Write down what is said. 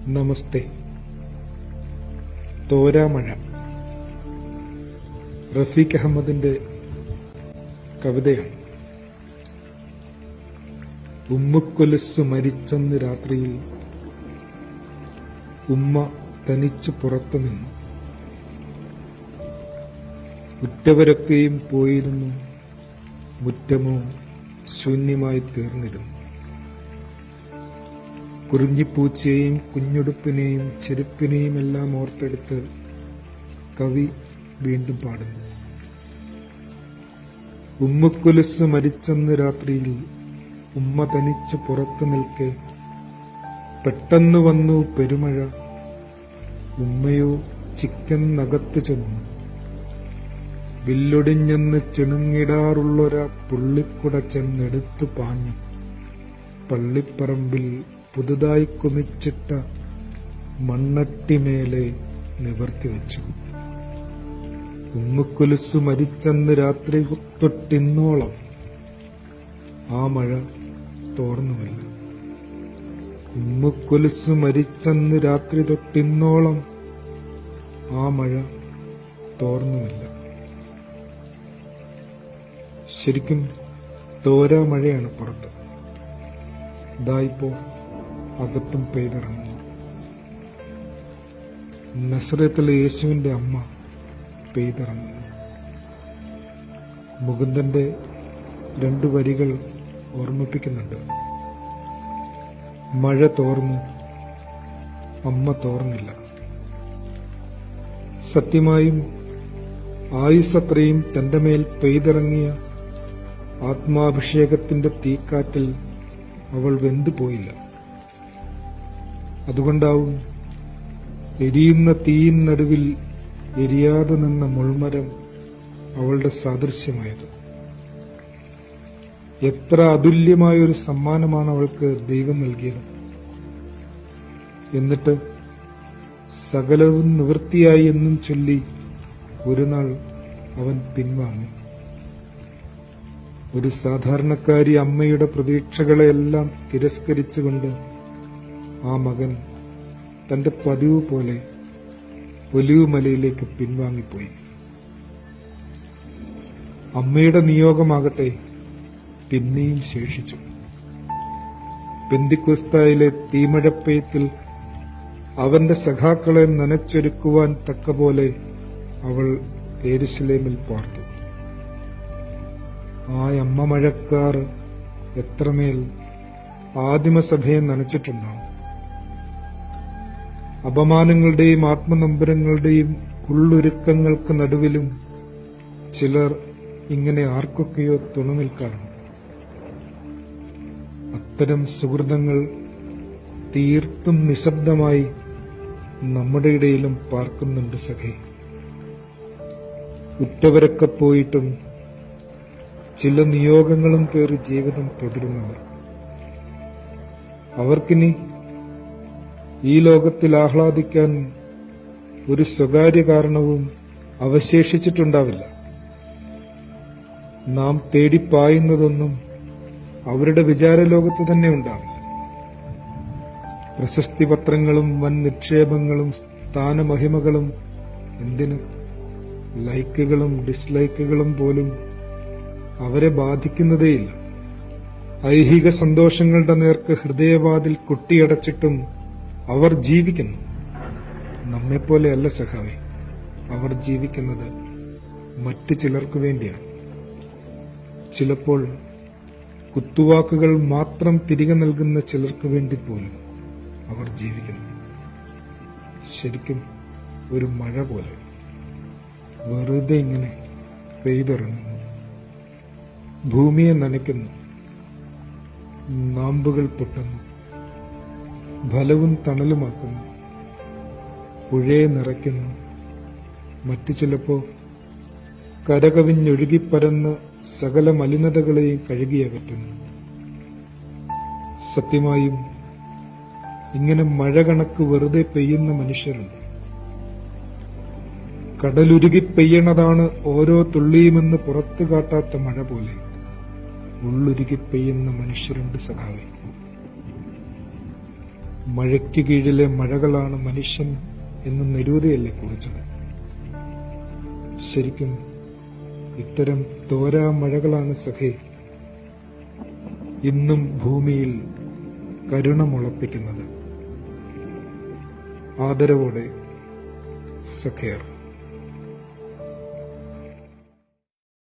നമസ്തേ. തോരാമഴ റഫീഖ് അഹമ്മദിന്റെ കവിതയാണ്. ഉമ്മക്കൊലുസ് മരിച്ചെന്ന് രാത്രിയിൽ ഉമ്മ തനിച്ചു പുറത്തു നിന്നു. ഉറ്റവരൊക്കെയും പോയിരുന്നു, മുറ്റമോ ശൂന്യമായി തീർന്നിരുന്നു. കുറിഞ്ഞിപ്പൂച്ചയെയും കുഞ്ഞുടുപ്പിനെയും ചെരുപ്പിനെയും എല്ലാം ഓർത്തെടുത്ത് കവി വീണ്ടും പാടുന്നു. ഉമ്മക്കൊലുസ് മരിച്ചെന്ന് രാത്രിയിൽ ഉമ്മ തനിച്ച് പുറത്തു നിൽക്കെ പെട്ടെന്ന് വന്നു പെരുമഴ. ഉമ്മയോ ചിക്കനകത്തു ചെന്നു. വില്ലൊടിഞ്ഞെന്ന് ചിണുങ്ങിടാറുള്ളൊരാ പുള്ളിക്കുട ചെന്നെടുത്തു പാഞ്ഞു. പള്ളിപ്പറമ്പിൽ പുതുതായി കുമിച്ചിട്ട മണ്ണട്ടിമേലെ നിവർത്തിവെച്ചു. ഉമ്മക്കൊലുസ് മരിച്ചെന്ന് രാത്രി തൊട്ടിന്നോളം ആ മഴ തോർന്നുമില്ല. ഉമ്മക്കൊലുസ് മരിച്ചെന്ന് രാത്രി തൊട്ടിന്നോളം ആ മഴ തോർന്നുമില്ല. ശരിക്കും തോരാ മഴയാണ് പുറത്ത്. ഇതായിപ്പോ അകത്തും പെയ്തിറങ്ങുന്നു. നസറത്തിലെ യേശുവിന്റെ അമ്മ പെയ്തിറങ്ങുന്നു. മുകുന്ദന്റെ 2 വരികൾ ഓർമ്മിപ്പിക്കുന്നുണ്ട്. മഴ തോർന്നു, അമ്മ തോർന്നില്ല. സത്യമായും ആയുസ്സത്രയും തന്റെ മേൽ പെയ്തിറങ്ങിയ ആത്മാഭിഷേകത്തിന്റെ തീക്കാറ്റിൽ അവൾ വെന്തുപോയില്ല. അതുകൊണ്ടാവും എരിയുന്ന തീയിൻ നടുവിൽ എരിയാതെ നിന്ന മുൾമരം അവളുടെ സാദൃശ്യമായത്. എത്ര അതുല്യമായൊരു സമ്മാനമാണ് അവൾക്ക് ദൈവം നൽകിയത്. എന്നിട്ട് സകലവും നിവൃത്തിയായി എന്നും ചൊല്ലി ഒരു നാൾ അവൻ പിൻവാങ്ങി. ഒരു സാധാരണക്കാരി അമ്മയുടെ പ്രതീക്ഷകളെയെല്ലാം തിരസ്കരിച്ചുകൊണ്ട് ആ മകൻ തന്റെ പതിവ് പോലെ ഒലിവ് മലയിലേക്ക് പിൻവാങ്ങിപ്പോയി. അമ്മയുടെ നിയോഗമാകട്ടെ പിന്നെയും ശേഷിച്ചു. പെന്തിക്കോസ്തായിലെ തീമഴപ്പെയ്ത്തിൽ അവന്റെ സഖാക്കളെ നനച്ചൊരുക്കുവാൻ തക്കപോലെ അവൾ യെരുശലേമിൽ പാർത്തു. ആ അമ്മ മഴക്കാർ എത്രമേൽ ആദിമസഭയെ നനച്ചിട്ടുണ്ടാവും. അപമാനങ്ങളുടെയും ആത്മനൊമ്പരങ്ങളുടെയും ഉള്ളൊരുക്കങ്ങൾക്ക് നടുവിലും ചിലർ ഇങ്ങനെ ആർക്കൊക്കെയോ തുണ നിൽക്കാറുണ്ട്. അത്തരം സുഹൃതങ്ങൾ തീർത്തും നിശബ്ദമായി നമ്മുടെ ഇടയിലും പാർക്കുന്നുണ്ട് സഖേ. ഉറ്റവരൊക്കെ പോയിട്ടും ചില നിയോഗങ്ങളും പേറി ജീവിതം തുടരുന്നവർ. അവർക്കിനി ഈ ലോകത്തിൽ ആഹ്ലാദിക്കാൻ ഒരു സ്വകാര്യ കാരണവും അവശേഷിച്ചിട്ടുണ്ടാവില്ല. നാം തേടിപ്പായുന്നതൊന്നും അവരുടെ വിചാരലോകത്ത് തന്നെ ഉണ്ടാവില്ല. പ്രശസ്തി പത്രങ്ങളും വൻ നിക്ഷേപങ്ങളും സ്ഥാനമഹിമകളും എന്തിന്, ലൈക്കുകളും ഡിസ്ലൈക്കുകളും പോലും അവരെ ബാധിക്കുന്നതേയില്ല. ഐഹിക സന്തോഷങ്ങളുടെ നേർക്ക് ഹൃദയവാതിൽ കൊട്ടിയടച്ചിട്ടും അവർ ജീവിക്കുന്നു. നമ്മെപ്പോലെയല്ല സഖാവേ, അവർ ജീവിക്കുന്നത് മറ്റു ചിലർക്ക് വേണ്ടിയാണ്. ചിലപ്പോൾ കുത്തുവാക്കുകൾ മാത്രം തിരികെ നൽകുന്ന ചിലർക്ക് വേണ്ടി പോലും അവർ ജീവിക്കുന്നു. ശരിക്കും ഒരു മഴ പോലെ വെറുതെ ഇങ്ങനെ പെയ്തിറങ്ങുന്നു, ഭൂമിയെ നനയ്ക്കുന്നു, നാമ്പുകൾ പൊട്ടുന്നു, ഫലവും തണലുമാക്കുന്നു, പുഴയെ നിറയ്ക്കുന്നു. മറ്റു ചിലപ്പോ കരകവിഞ്ഞൊഴുകിപ്പരന്ന് സകല മലിനതകളെയും കഴുകിയകറ്റുന്നു. സത്യമായും ഇങ്ങനെ മഴ കണക്ക് വെറുതെ പെയ്യുന്ന മനുഷ്യരുണ്ട്. കടലുരുകി പെയ്യണതാണ് ഓരോ തുള്ളിയുമെന്ന് പുറത്തു കാട്ടാത്ത മഴ പോലെ ഉള്ളൊരുകി പെയ്യുന്ന മനുഷ്യരുണ്ട് സഖാവേ. മഴയ്ക്ക് കീഴിലെ മഴകളാണ് മനുഷ്യൻ എന്ന് നെരൂദയല്ലേ കുറിച്ചത്? ശരിക്കും ഇത്തരം തോരാ മഴകളാണ് സഖേ ഇന്നും ഭൂമിയിൽ കരുണ മുളപ്പിക്കുന്നത്. ആദരവോടെ സഖേർ.